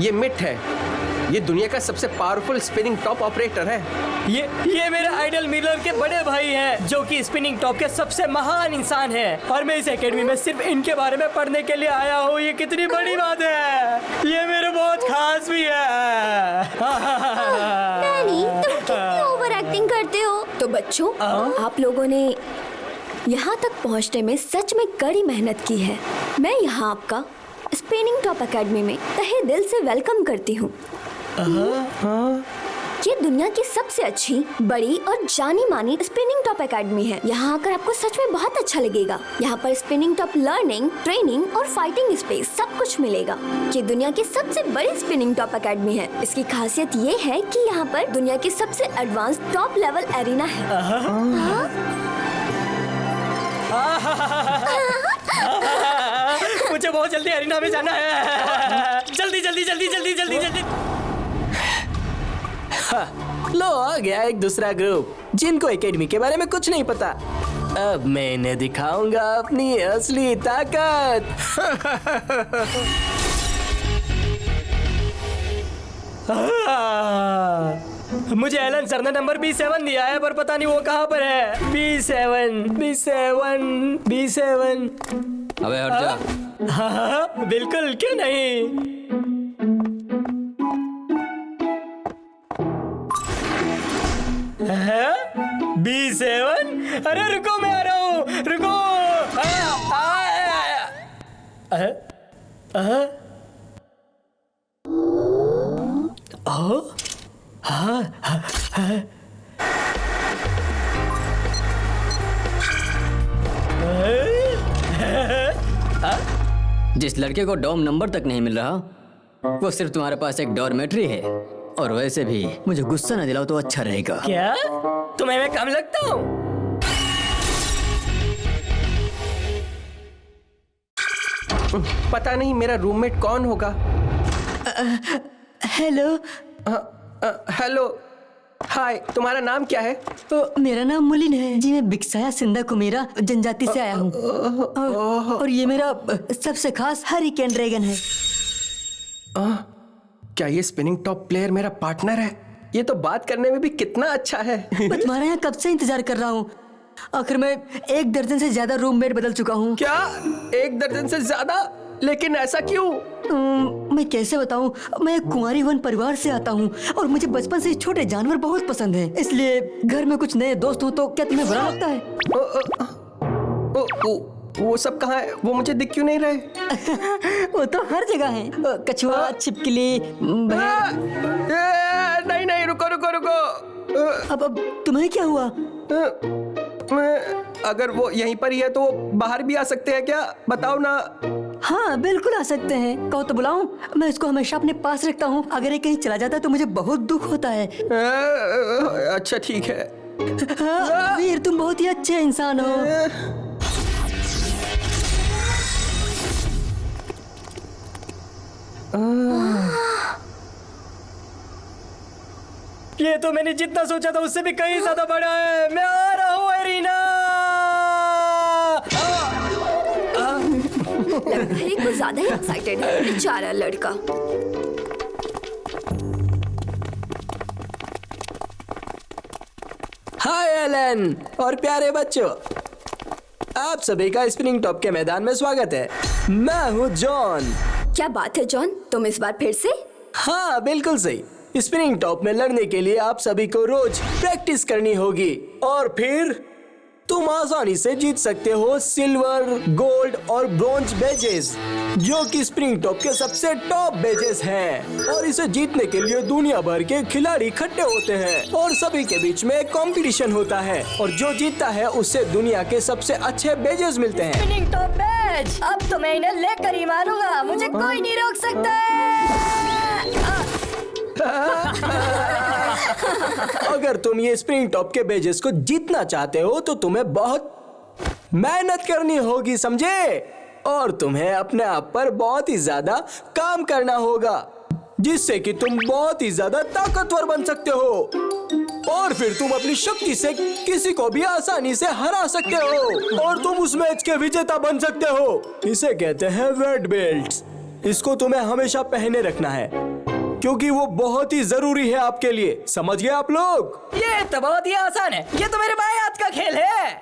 ये मिट है, ये दुनिया का सबसे पावरफुल स्पिनिंग टॉप ऑपरेटर है। ये मेरे आइडल मिलर के बड़े भाई हैं, जो कि स्पिनिंग टॉप के सबसे महान इंसान हैं, और मैं इस एकेडमी में सिर्फ इनके बारे में पढ़ने के लिए आया हूँ। ये कितनी बड़ी बात है, ये मेरे बहुत खास भी है। डैनी, तुम कितनी ओवर एक्टिंग करते हो। तो बच्चों, आप लोगों ने यहाँ तक पहुँचने में सच में कड़ी मेहनत की है। मैं यहाँ आपका स्पिनिंग टॉप एकेडमी में तहे दिल से वेलकम करती हूँ। ये दुनिया की सबसे अच्छी, बड़ी और जानी मानी स्पिनिंग टॉप एकेडमी है। यहाँ आकर आपको सच में बहुत अच्छा लगेगा। यहाँ पर स्पिनिंग टॉप लर्निंग, ट्रेनिंग और फाइटिंग स्पेस सब कुछ मिलेगा। ये दुनिया की सबसे बड़ी स्पिनिंग टॉप एकेडमी है। इसकी खासियत ये है कि यहाँ पर दुनिया की सबसे एडवांस टॉप लेवल एरिना है। मुझे बहुत जल्दी एरिना में जाना है। जल्दी जल्दी जल्दी जल्दी जल्दी जल्दी। लो आ गया एक दूसरा ग्रुप जिनको एकेडमी के बारे में कुछ नहीं पता। अब मैं इन्हें दिखाऊंगा अपनी असली ताकत। मुझे एलन सर ने नंबर B7 दिया है, पर पता नहीं वो कहाँ पर है। B7। अबे हट जा। हाँ, बिल्कुल, क्यों नहीं। B7? अरे रुको, मैं आ रहा हूँ, रुको। जिस लड़के को डॉर्म नंबर तक नहीं मिल रहा, वो सिर्फ तुम्हारे पास एक डॉर्मेट्री है। और वैसे भी मुझे गुस्सा न दिलाओ तो अच्छा रहेगा। क्या तुम्हें मैं कम लगता हूँ? पता नहीं मेरा रूममेट कौन होगा। हेलो। हेलो, हाय, तुम्हारा नाम क्या है? मेरा नाम मुलिन है जी। मैं बिक्साया सिंधा कुमेरा जनजाति से आया हूँ। और ये मेरा सबसे खास हरिकेन ड्रैगन है। क्या ये स्पिनिंग टॉप प्लेयर मेरा पार्टनर है? ये तो बात करने में भी कितना अच्छा है। मैं तुम्हारे यहाँ कब से इंतजार कर रहा हूँ। आखिर मैं 1 दर्जन से ज्यादा रूममेट बदल चुका हूँ। क्या 1 दर्जन से ज्यादा? लेकिन ऐसा क्यों? मैं कैसे बताऊँ, मैं एक कुंवारी वन परिवार से आता हूँ और मुझे बचपन से छोटे जानवर बहुत पसंद हैं। इसलिए घर में कुछ नए दोस्त हो तो क्या तुम्हें बुरा लगता है? वो सब कहाँ है? वो मुझे दिख क्यों नहीं रहे? वो तो हर जगह है। कछुआ, छिपकली, नहीं, रुको। अब तुम्हें क्या हुआ? अगर वो यहीं पर ही है तो बाहर भी आ सकते हैं क्या? बताओ ना। हाँ, बिल्कुल आ सकते हैं। कहो तो बुलाऊं? मैं इसको हमेशा अपने पास रखता हूँ। अगर ये कहीं चला जाता है तो मुझे बहुत दुख होता है। अच्छा, ठीक है। वीर, तुम बहुत ही अच्छे इंसान हो। ये तो मैंने जितना सोचा था उससे भी कहीं ज्यादा बड़ा है। मैं आ रहा हूँ एरिना। लगता है कुछ ज्यादा ही एक्साइटेड है बेचारा लड़का। हाय एलन और प्यारे बच्चों, आप सभी का स्पिनिंग टॉप के मैदान में स्वागत है। मैं हूँ जॉन। क्या बात है जॉन, तुम इस बार फिर से? हाँ, बिल्कुल सही। स्पिनिंग टॉप में लड़ने के लिए आप सभी को रोज प्रैक्टिस करनी होगी और फिर तुम आसानी से जीत सकते हो सिल्वर, गोल्ड और ब्रॉन्ज बेजेस, जो कि स्पिनिंग टॉप के सबसे टॉप बेजेस हैं। और इसे जीतने के लिए दुनिया भर के खिलाड़ी इकट्ठे होते हैं और सभी के बीच में एक कंपटीशन होता है और जो जीतता है उससे दुनिया के सबसे अच्छे बेजेस मिलते हैं। स्पिनिंग टॉप बेज, अब तो मैं इन्हें लेकर ही मारूंगा। मुझे कोई नहीं रोक सकता। अगर तुम ये स्प्रिंग टॉप के बेजेस को जीतना चाहते हो तो तुम्हें बहुत मेहनत करनी होगी, समझे? और तुम्हें अपने आप पर बहुत ही ज्यादा काम करना होगा। जिससे कि तुम बहुत ही ज्यादा ताकतवर बन सकते हो और फिर तुम अपनी शक्ति से किसी को भी आसानी से हरा सकते हो और तुम उस मैच के विजेता बन सकते हो। इसे कहते हैं वेट बेल्ट्स। इसको तुम्हें हमेशा पहने रखना है क्योंकि वो बहुत ही जरूरी है आपके लिए। समझ गए आप लोग? ये तो बहुत ही आसान है, ये तो मेरे भाई हाथ का खेल है।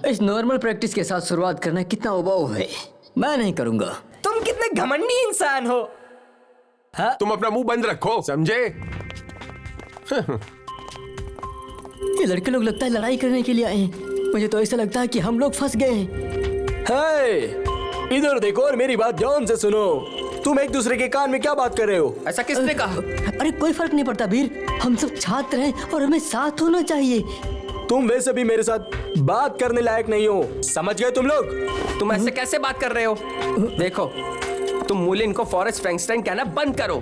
इस नॉर्मल प्रैक्टिस के साथ शुरुआत करना कितना उबाऊ है। मैं नहीं करूंगा। तुम कितने घमंडी इंसान हो। तुम अपना मुंह बंद रखो, समझे? ये लड़के लोग लगता है लड़ाई करने के लिए आए हैं। मुझे तो ऐसा लगता है कि हम लोग फंस गए हैं। हे, इधर देखो और मेरी बात ध्यान से सुनो। तुम एक दूसरे के कान में क्या बात कर रहे हो? ऐसा किसने कहा? अरे कोई फर्क नहीं पड़ता वीर, हम सब छात्र हैं और हमें साथ होना चाहिए। तुम वैसे भी मेरे साथ बात करने लायक नहीं हो। समझ गए तुम लोग? तुम ऐसे कैसे बात कर रहे हो? देखो, तुम मूलिन को फॉरेस्ट फ्रैंकस्टाइन कहना बंद करो।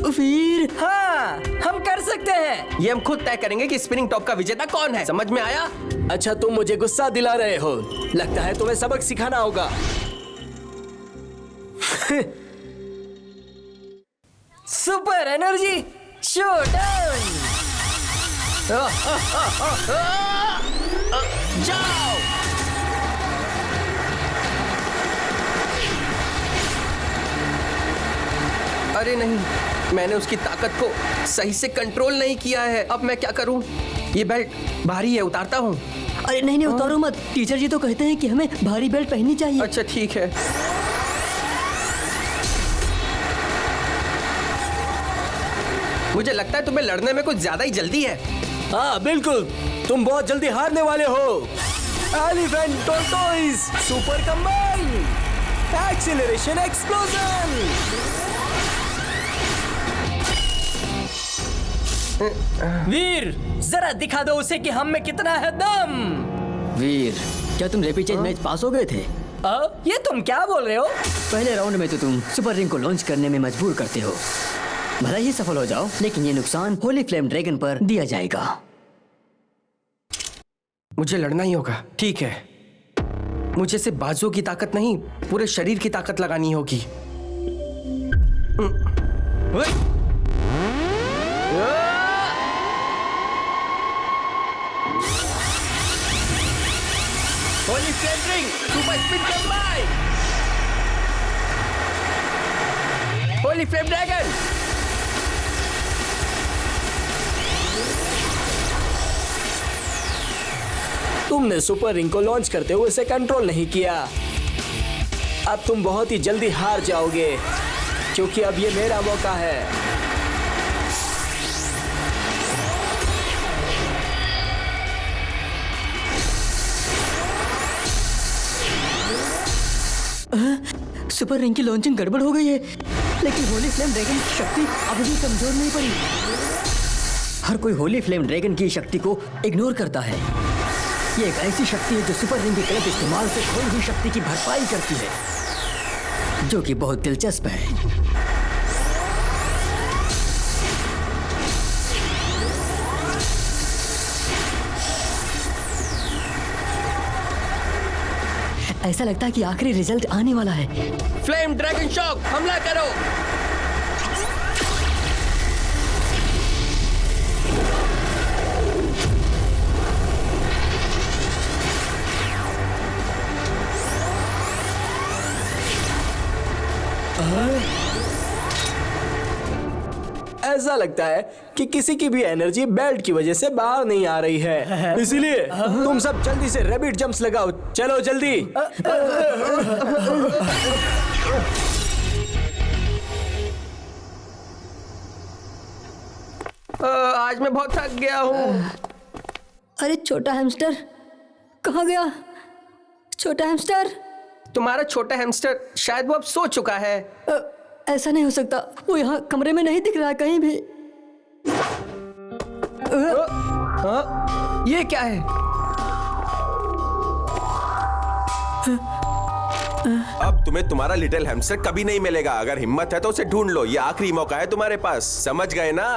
वीर, हाँ, हम कर सकते हैं। ये हम खुद तय करेंगे कि स्पिनिंग टॉप का विजेता कौन है। समझ में आया? अच्छा, तुम मुझे गुस्सा दिला रहे हो। लगता है तुम्हें सबक सिखाना होगा। Super energy showdown. जाओ! अरे नहीं, मैंने उसकी ताकत को सही से कंट्रोल नहीं किया है। अब मैं क्या करूं? ये बेल्ट भारी है, उतारता हूं। अरे नहीं उतारो मत। टीचर जी तो कहते हैं कि हमें भारी बेल्ट पहननी चाहिए। अच्छा ठीक है। मुझे लगता है तुम्हें लड़ने में कुछ ज्यादा ही जल्दी है। हाँ बिल्कुल, तुम बहुत जल्दी हारने वाले हो। Elephant tortoise super combine acceleration explosion. Veer, जरा दिखा दो उसे कि हम में कितना है दम। वीर, क्या तुम रेपिचेज मैच पास हो गए थे? ये तुम क्या बोल रहे हो? पहले राउंड में तो तुम सुपर रिंग को लॉन्च करने में मजबूर करते हो। भला ही सफल हो जाओ, लेकिन ये नुकसान होली फ्लेम ड्रैगन पर दिया जाएगा। मुझे लड़ना ही होगा। ठीक है, मुझे सिर्फ बाजुओं की ताकत नहीं, पूरे शरीर की ताकत लगानी होगी। Holi flame ring super spin combine. Holi flame dragon. तुमने सुपर रिंग को लॉन्च करते हुए इसे कंट्रोल नहीं किया। अब तुम बहुत ही जल्दी हार जाओगे क्योंकि अब ये मेरा मौका है। सुपर रिंग की लॉन्चिंग गड़बड़ हो गई है, लेकिन होली फ्लेम ड्रैगन की शक्ति अभी भी कमजोर नहीं पड़ी। हर कोई होली फ्लेम ड्रैगन की शक्ति को इग्नोर करता है। ये एक ऐसी शक्ति है जो सुपर रिंग के गलत इस्तेमाल से खोई हुई शक्ति की भरपाई करती है, जो कि बहुत दिलचस्प है। ऐसा लगता है कि आखिरी रिजल्ट आने वाला है। फ्लेम ड्रैगन शॉक, हमला करो। ऐसा लगता है कि किसी की भी एनर्जी बेल्ट की वजह से बाहर नहीं आ रही है, इसीलिए तुम सब जल्दी से रैबिट जंप्स लगाओ। चलो जल्दी। आज मैं बहुत थक गया हूँ। अरे छोटा हैमस्टर कहाँ गया? छोटा हैमस्टर, तुम्हारा छोटा हैमस्टर शायद वो अब सो चुका है। ऐसा नहीं हो सकता, वो यहाँ कमरे में नहीं दिख रहा है कहीं भी। ये क्या है? अब तुम्हें तुम्हारा लिटिल हैमस्टर कभी नहीं मिलेगा। अगर हिम्मत है तो उसे ढूंढ लो, ये आखिरी मौका है तुम्हारे पास, समझ गए ना?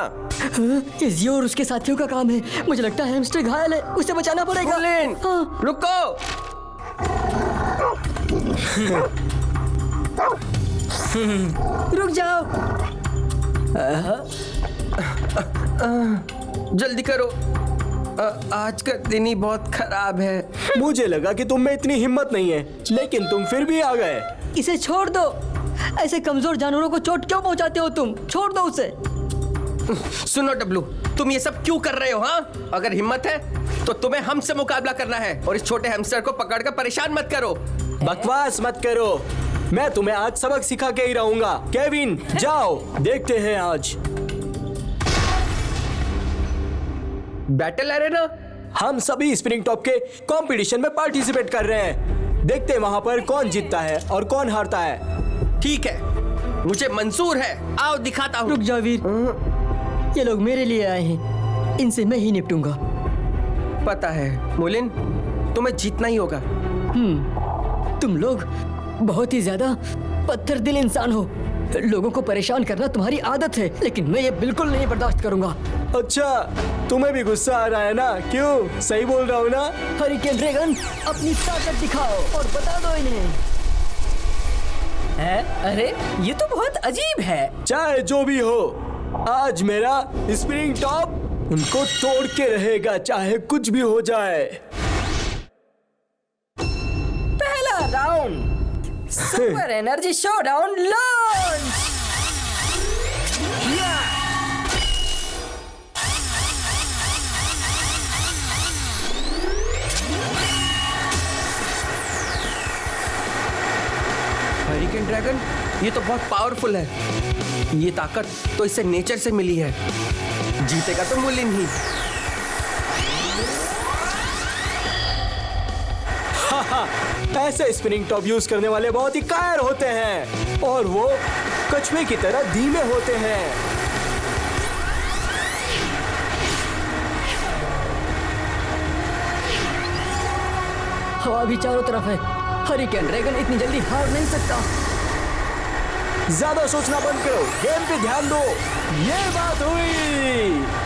ये जियो और उसके साथियों का काम है। मुझे लगता है हैमस्टर घायल है, उसे बचाना पड़ेगा। मुलिन, हाँ। रुको। रुक जाओ। जल्दी करो, आज का दिन ही बहुत खराब है। मुझे लगा कि तुम में इतनी हिम्मत नहीं है, लेकिन तुम फिर भी आ गए। इसे छोड़ दो। ऐसे कमजोर जानवरों को चोट क्यों पहुंचाते हो तुम? छोड़ दो उसे। सुनो डब्लू, तुम ये सब क्यों कर रहे हो? हाँ, अगर हिम्मत है तो तुम्हें हमसे मुकाबला करना है और इस छोटे हैमस्टर को पकड़कर परेशान मत करो। बकवास मत करो, मैं तुम्हें आज सबक सिखा के ही रहूंगा। केविन, जाओ, देखते हैं आज। Battle arena? हम सभी स्पिनिंग टॉप के कंपटीशन में पार्टिसिपेट कर रहे हैं। देखते हैं वहां पर कौन जीतता है और कौन हारता है। ठीक है, मुझे मंजूर है। आओ दिखाता हूँ। रुक जाओ वीर, ये लोग मेरे लिए आए हैं, इनसे मैं ही निपटूंगा। पता है मुलिन, तुम्हें जीतना ही होगा। तुम लोग बहुत ही ज्यादा पत्थर दिल इंसान हो। लोगों को परेशान करना तुम्हारी आदत है, लेकिन मैं ये बिल्कुल नहीं बर्दाश्त करूंगा। अच्छा, तुम्हें भी गुस्सा आ रहा है ना? क्यों? सही बोल रहा हूँ ना? हरिकेन ड्रैगन, अपनी ताकत दिखाओ और बता दो इन्हें। अरे ये तो बहुत अजीब है। चाहे जो भी हो, आज मेरा स्पिनिंग टॉप उनको तोड़ के रहेगा, चाहे कुछ भी हो जाए। पहला round, super energy showdown launch. Hurricane dragon, ये तो बहुत पावरफुल है। ये ताकत तो इसे नेचर से मिली है। जीतेगा तो मुलिन ही। ऐसे स्पिनिंग टॉप यूज करने वाले बहुत ही कायर होते हैं और वो कछुए की तरह धीमे होते हैं। हवा भी चारों तरफ है। हरिकेन ड्रैगन इतनी जल्दी हार नहीं सकता। ज्यादा सोचना बंद करो, गेम पे ध्यान दो। ये बात हुई।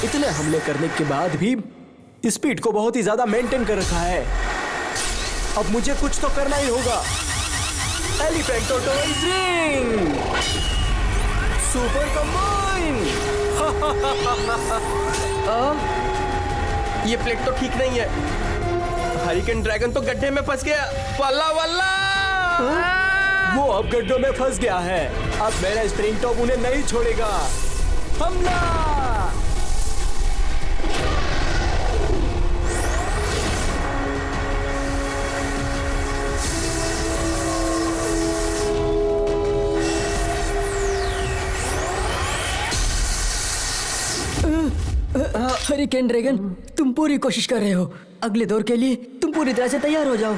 इतने हमले करने के बाद भी स्पीड को बहुत ही ज्यादा मेंटेन कर रखा है। अब मुझे कुछ तो करना ही होगा। एलिफेंटो टॉयज रिंग, सुपर कंबाइन। ये प्लेट तो ठीक नहीं है। हरिकेन ड्रैगन तो गड्ढे में फंस गया। वल्ला वल्ला। वो अब गड्ढों में फंस गया है। अब मेरा स्प्रिंग टॉप उन्हें नहीं छोड़ेगा। हमला! हरिकेन ड्रैगन, तुम पूरी कोशिश कर रहे हो। अगले दौर के लिए तुम पूरी तरह से तैयार हो जाओ।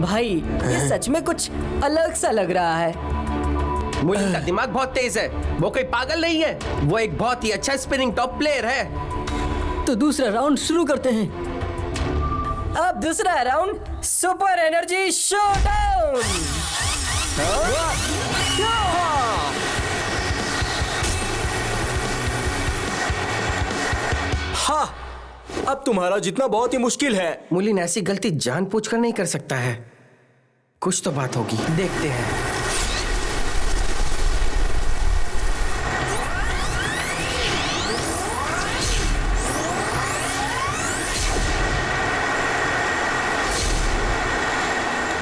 भाई, ये सच में कुछ अलग सा लग रहा है। मुलिन का दिमाग बहुत तेज है। वो कोई पागल नहीं है। वो एक बहुत ही अच्छा स्पिनिंग टॉप प्लेयर है। तो दूसरा राउंड शुरू करते हैं। अब दूसरा राउंड, सुपर एनर्जी शोडाउन। हाँ, अब तुम्हारा जीतना बहुत ही मुश्किल है। मुलिन ऐसी गलती जानबूझकर नहीं कर सकता है। कुछ तो बात होगी, देखते हैं।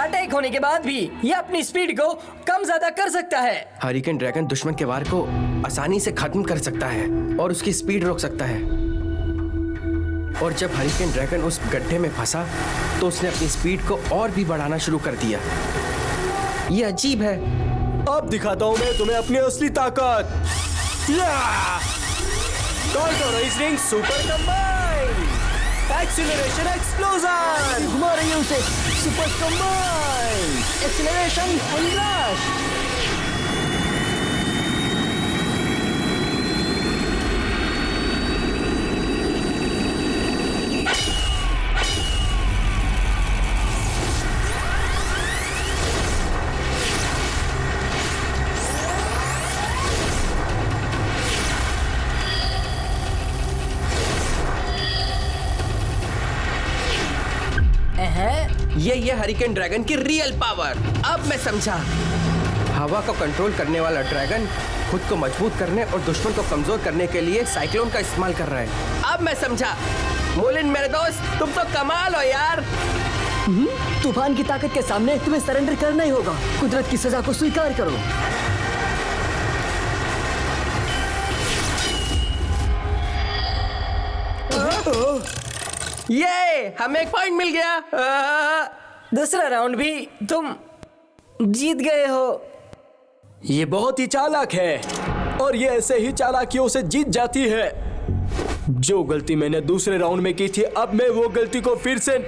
अटैक होने के बाद भी ये अपनी स्पीड को कम ज्यादा कर सकता है। हरिकेन ड्रैगन दुश्मन के वार को आसानी से खत्म कर सकता है और उसकी स्पीड रोक सकता है। और जब हरिकेन ड्रैगन उस गड्ढे में फंसा तो उसने अपनी स्पीड को और भी बढ़ाना शुरू कर दिया। ये अजीब है। अब दिखाता हूँ मैं तुम्हें अपनी असली ताकत। Tortoise ring super combine, acceleration explosion. घुमा रही है उसे। Super combine, acceleration unleash. ये हरिकेन ड्रैगन की रियल पावर। अब मैं समझा। हवा को कंट्रोल करने वाला ड्रैगन खुद को मजबूत करने और दुश्मन को कमजोर करने के लिए साइक्लोन का इस्तेमाल कर रहा है। अब मैं समझा। मोलिन मेरे दोस्त, तुम तो कमाल हो यार। तूफान की ताकत के सामने तुम्हें सरेंडर करना ही होगा। कुदरत की सजा को स्वीकार करो। ये हमें एक पॉइंट मिल गया। दूसरा राउंड भी तुम जीत गए हो। ये बहुत ही चालाक है और ये ऐसे ही चालाकियों से जीत जाती है। जो गलती मैंने दूसरे राउंड में की थी, अब मैं वो गलती को फिर से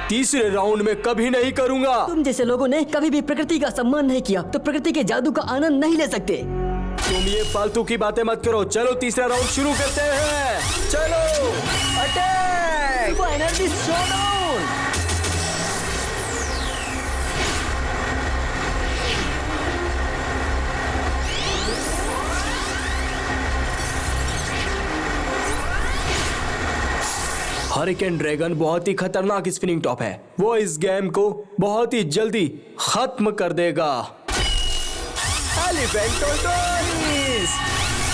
तीसरे राउंड में कभी नहीं करूंगा। तुम जैसे लोगों ने कभी भी प्रकृति का सम्मान नहीं किया तो प्रकृति के जादू का आनंद नहीं ले सकते। तुम ये फालतू की बातें मत करो। चलो तीसरा राउंड शुरू करते हैं। चलो attack, energy showdown. Hurricane dragon बहुत ही खतरनाक स्पिनिंग टॉप है। वो इस गेम को बहुत ही जल्दी खत्म कर देगा। Elephant tortoise,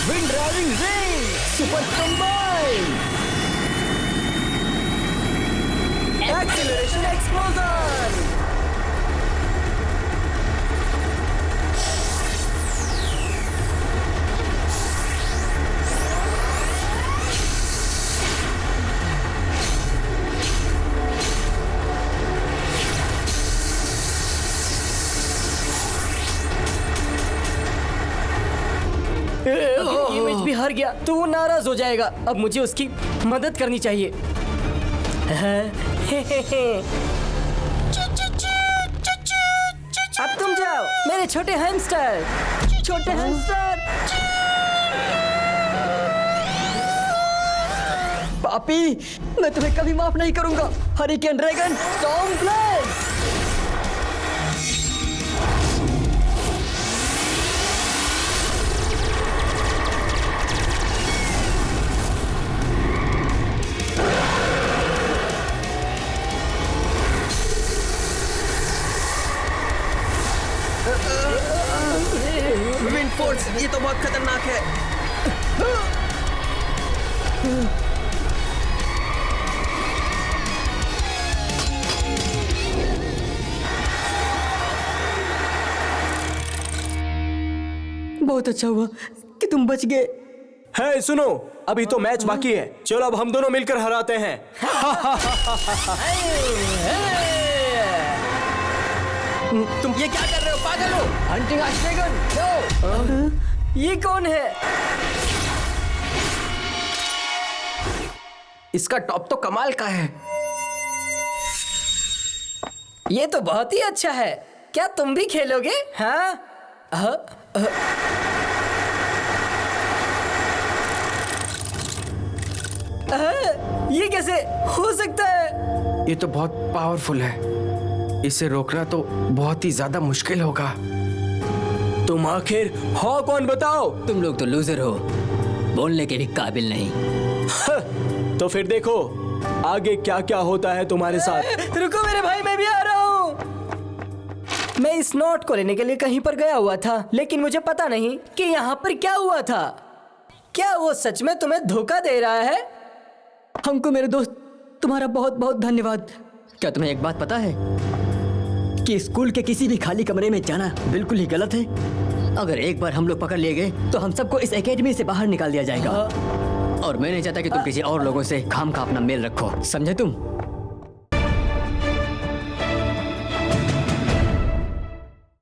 wind driving ring, super combine, acceleration explosion. Image भी हार गया तो वो नाराज हो जाएगा। अब मुझे उसकी मदद करनी चाहिए। अब तुम जाओ मेरे छोटे हैमस्टर। छोटे हैमस्टर। पापी, मैं तुम्हें कभी माफ नहीं करूंगा। Hurricane dragon storm blade. Wind force, ये तो बहुत खतरनाक है। बहुत अच्छा हुआ कि तुम बच गए। है सुनो, अभी तो मैच बाकी है। चलो अब हम दोनों मिलकर हराते हैं। तुम ये क्या कर रहे हो, पागल हो? हंटिंग ड्रैगन, जाओ। ये कौन है? इसका टॉप तो कमाल का है। ये तो बहुत ही अच्छा है। क्या तुम भी खेलोगे? हाँ? ये कैसे हो सकता है? ये तो बहुत पावरफुल है। इसे रोकना तो बहुत ही ज्यादा मुश्किल होगा। तुम आखिर हो कौन, बताओ? तुम लोग तो लूजर हो, बोलने के भी काबिल नहीं। तो फिर देखो आगे क्या क्या होता है तुम्हारे साथ। रुको मेरे भाई, मैं भी आ रहा हूँ। मैं इस नोट को लेने के लिए कहीं पर गया हुआ था, लेकिन मुझे पता नहीं कि यहाँ पर क्या हुआ था। क्या वो सच में तुम्हें धोखा दे रहा है? हमको मेरे दोस्त तुम्हारा बहुत बहुत धन्यवाद। क्या तुम्हें एक बात पता है कि स्कूल के किसी भी खाली कमरे में जाना बिल्कुल ही गलत है। अगर एक बार हम लोग पकड़ लिए गए तो हम सबको इस एकेडमी से बाहर निकाल दिया जाएगा। और मैं नहीं चाहता कि तुम किसी और लोगों से खाम खा अपना मेल रखो, समझे तुम?